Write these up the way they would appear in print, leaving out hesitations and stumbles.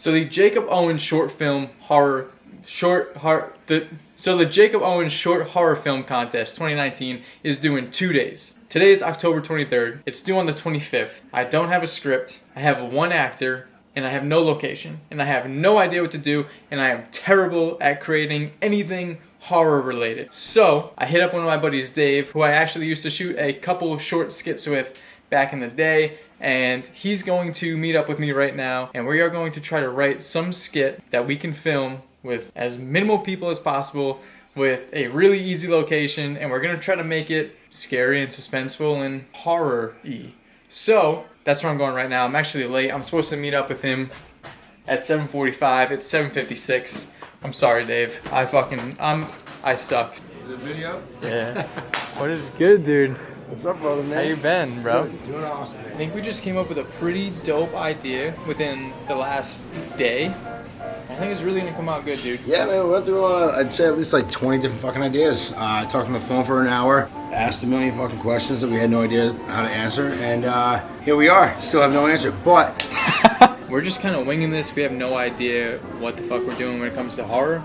So the Jakob Owens short horror film contest 2019 is due in 2 days. Today is October 23rd. It's due on the 25th. I don't have a script. I have one actor, and I have no location, and I have no idea what to do, and I am terrible at creating anything horror related. So I hit up one of my buddies, Dave, who I actually used to shoot a couple short skits with back in the day, and he's going to meet up with me right now, and we are going to try to write some skit that we can film with as minimal people as possible, with a really easy location, and we're gonna try to make it scary and suspenseful and horror-y. So that's where I'm going right now. I'm actually late. I'm supposed to meet up with him at 7:45. It's 7:56. I'm sorry, Dave. I suck. Is it a video? Yeah. What is good, dude? What's up, brother, man? How you been, bro? Doing awesome, man. I think we just came up with a pretty dope idea within the last day. I think it's really gonna come out good, dude. Yeah, man, we went through, I'd say at least like 20 different fucking ideas. I talked on the phone for an hour, asked a million fucking questions that we had no idea how to answer, and here we are. Still have no answer, but... We're just kind of winging this. We have no idea what the fuck we're doing when it comes to horror.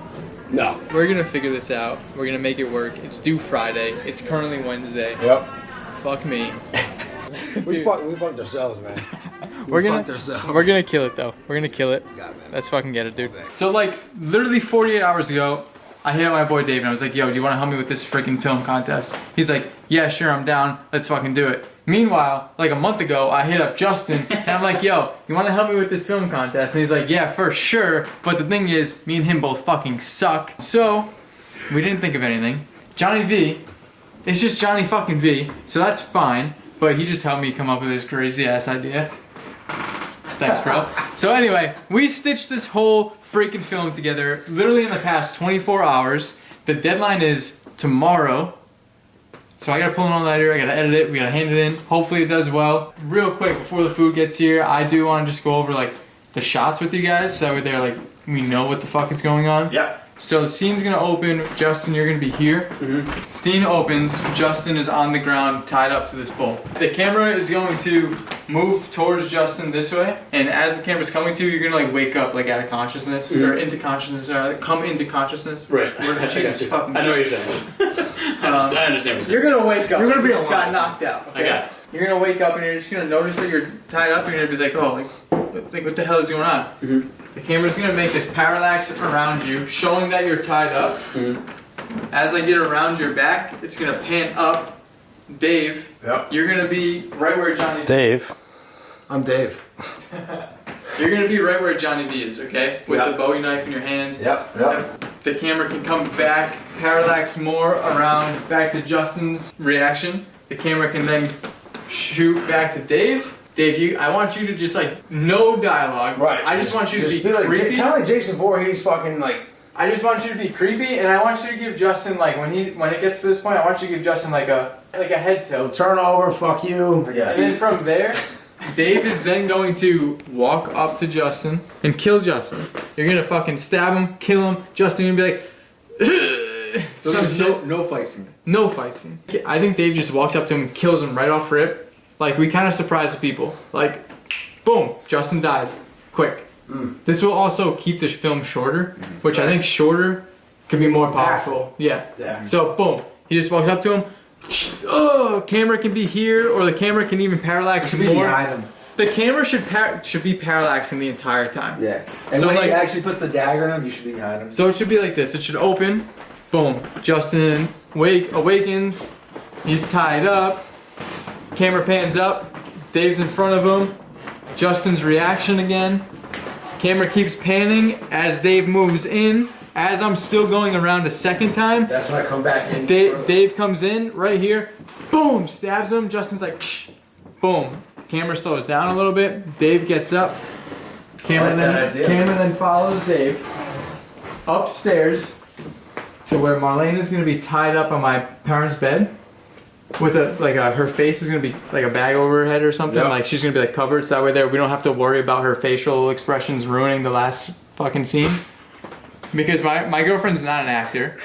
No. We're gonna figure this out. We're gonna make it work. It's due Friday. It's currently Wednesday. Yep. Fuck me. We fucked ourselves, man. We're fucked ourselves. gonna kill it though. We're gonna kill it. Got it, man. Let's fucking get it, dude. So like literally 48 hours ago, I hit up my boy Dave and I was like, yo, do you want to help me with this freaking film contest? He's like, yeah, sure, I'm down. Let's fucking do it. Meanwhile, like a month ago, I hit up Justin and I'm like, yo, you want to help me with this film contest? And he's like, yeah, for sure. But the thing is, me and him both fucking suck. So we didn't think of anything. Johnny V, it's just Johnny fucking V. So that's fine. But he just helped me come up with this crazy ass idea. Thanks, bro. So anyway, we stitched this whole freaking film together literally in the past 24 hours. The deadline is tomorrow. So I gotta pull an all-nighter, I gotta edit it, we gotta hand it in. Hopefully it does well. Real quick, before the food gets here, I do wanna just go over like the shots with you guys so they're like, we know what the fuck is going on. Yep. So the scene's gonna open. Justin, you're gonna be here. Mm-hmm. Scene opens. Justin is on the ground, tied up to this pole. The camera is going to move towards Justin this way, and as the camera's coming to you, you're gonna like wake up like out of consciousness or into consciousness, or come into consciousness. Right. Jesus fucking. I know what you're saying. I understand what you're saying. You're gonna wake up. You're gonna be just got knocked out. Okay? I got it. You're gonna wake up and you're just gonna notice that you're tied up, and you're gonna be like, oh, like what the hell is going on? Mm-hmm. The camera's gonna make this parallax around you, showing that you're tied up. Mm-hmm. As I get around your back, it's gonna pan up. Dave, yep. You're gonna be right where Johnny. Dave. I'm Dave. You're gonna be right where Johnny D is, okay? With the Bowie knife in your hand. Yep. The camera can come back, parallax more around back to Justin's reaction. The camera can then shoot back to Dave. Dave, I want you to just like, no dialogue. Right. I just want you to be like, creepy. kind of like Jason Voorhees fucking like... I just want you to be creepy, and I want you to give Justin, like, when it gets to this point, I want you to give Justin like a head tilt. Turn over, fuck you. Yeah. And then from there, Dave is then going to walk up to Justin and kill Justin. You're gonna fucking stab him, kill him. Justin gonna be like, so there's no fight scene. No fight scene. I think Dave just walks up to him and kills him right off rip. Like, we kind of surprise the people. Like, boom, Justin dies. Quick. Mm. This will also keep the film shorter, which I think shorter could be more powerful. Yeah. So, boom. He just walks up to him. Oh, camera can be here, or the camera can even parallax more. Behind him. The camera should be parallaxing the entire time. Yeah. And so when like, he actually puts the dagger in him, you should be behind him. So it should be like this. It should open. Boom. Justin awakens. He's tied up. Camera pans up. Dave's in front of him. Justin's reaction again. Camera keeps panning as Dave moves in. As I'm still going around a second time. That's when I come back in. Dave comes in right here. Boom. Stabs him. Justin's like, shh. Boom. Camera slows down a little bit. Dave gets up. Camera then follows Dave upstairs to where Marlene is going to be tied up on my parents' bed. With her face is gonna be like a bag over her head or something. Yep. Like she's gonna be like covered, so that way we don't have to worry about her facial expressions ruining the last fucking scene. Because my girlfriend's not an actor.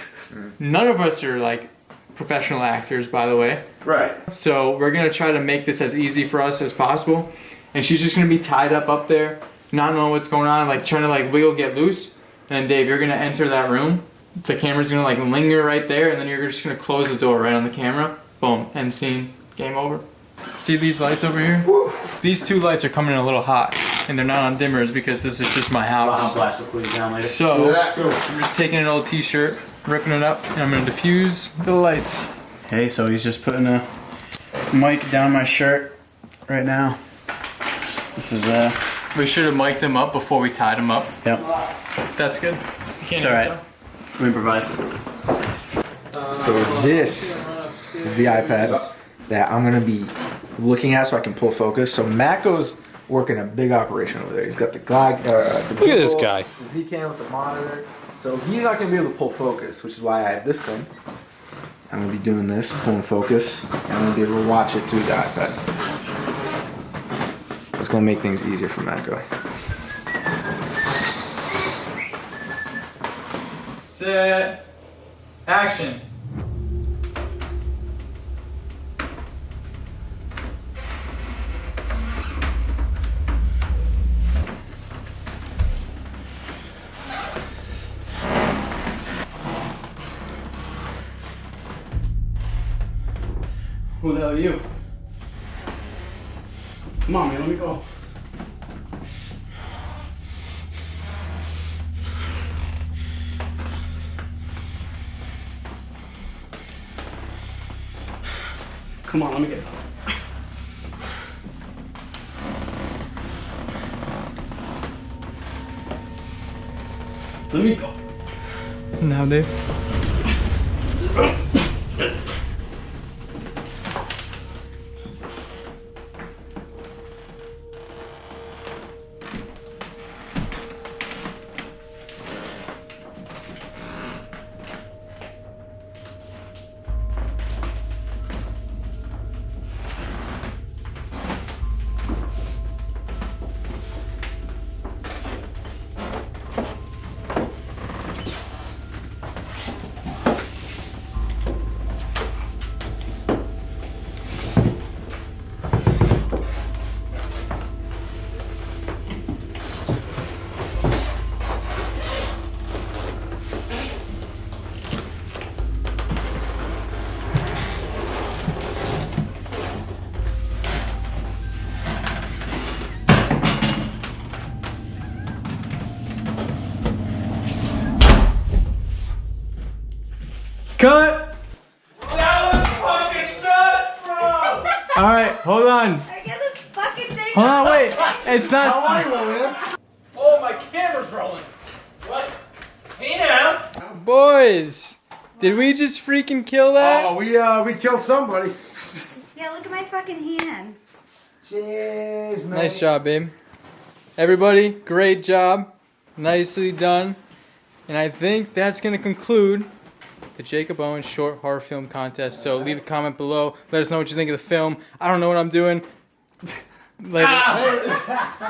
None of us are like professional actors, by the way. Right. So we're gonna try to make this as easy for us as possible. And she's just gonna be tied up there. not knowing what's going on, like trying to like wiggle, get loose. And Dave, you're gonna enter that room. The camera's gonna like linger right there, and then you're just gonna close the door right on the camera. Boom, end scene, game over. See these lights over here? Woo. These 2 lights are coming in a little hot, and they're not on dimmers because this is just my house. I'll blast will cool you down later. So I'm just taking an old t-shirt, ripping it up, and I'm gonna diffuse the lights. Okay, so he's just putting a mic down my shirt right now. This is We should have mic'd him up before we tied him up. Yep. That's good. You can't It's alright. We improvise. So this is the iPad that I'm gonna be looking at so I can pull focus. So Mako's working a big operation over there. He's got the Look at this guy. The Z-Cam with the monitor. So he's not gonna be able to pull focus, which is why I have this thing. I'm gonna be doing this, pulling focus, and I'm gonna be able to watch it through the iPad. It's gonna make things easier for Mako. Set. Action. Who the hell are you? Come on, man, let me go. Come on, let me get up. Let me go. Now, Dave. Cut! That was fucking nuts, bro! Alright, hold on. I get this fucking thing. Hold on, wait. It's not. Oh, my camera's rolling. What? Hey now. Boys, did we just freaking kill that? Oh, we killed somebody. Yeah, look at my fucking hands. Cheers, man. Nice job, babe. Everybody, great job. Nicely done. And I think that's going to conclude the Jakob Owens short horror film contest. So leave a comment below. Let us know what you think of the film. I don't know what I'm doing. Later.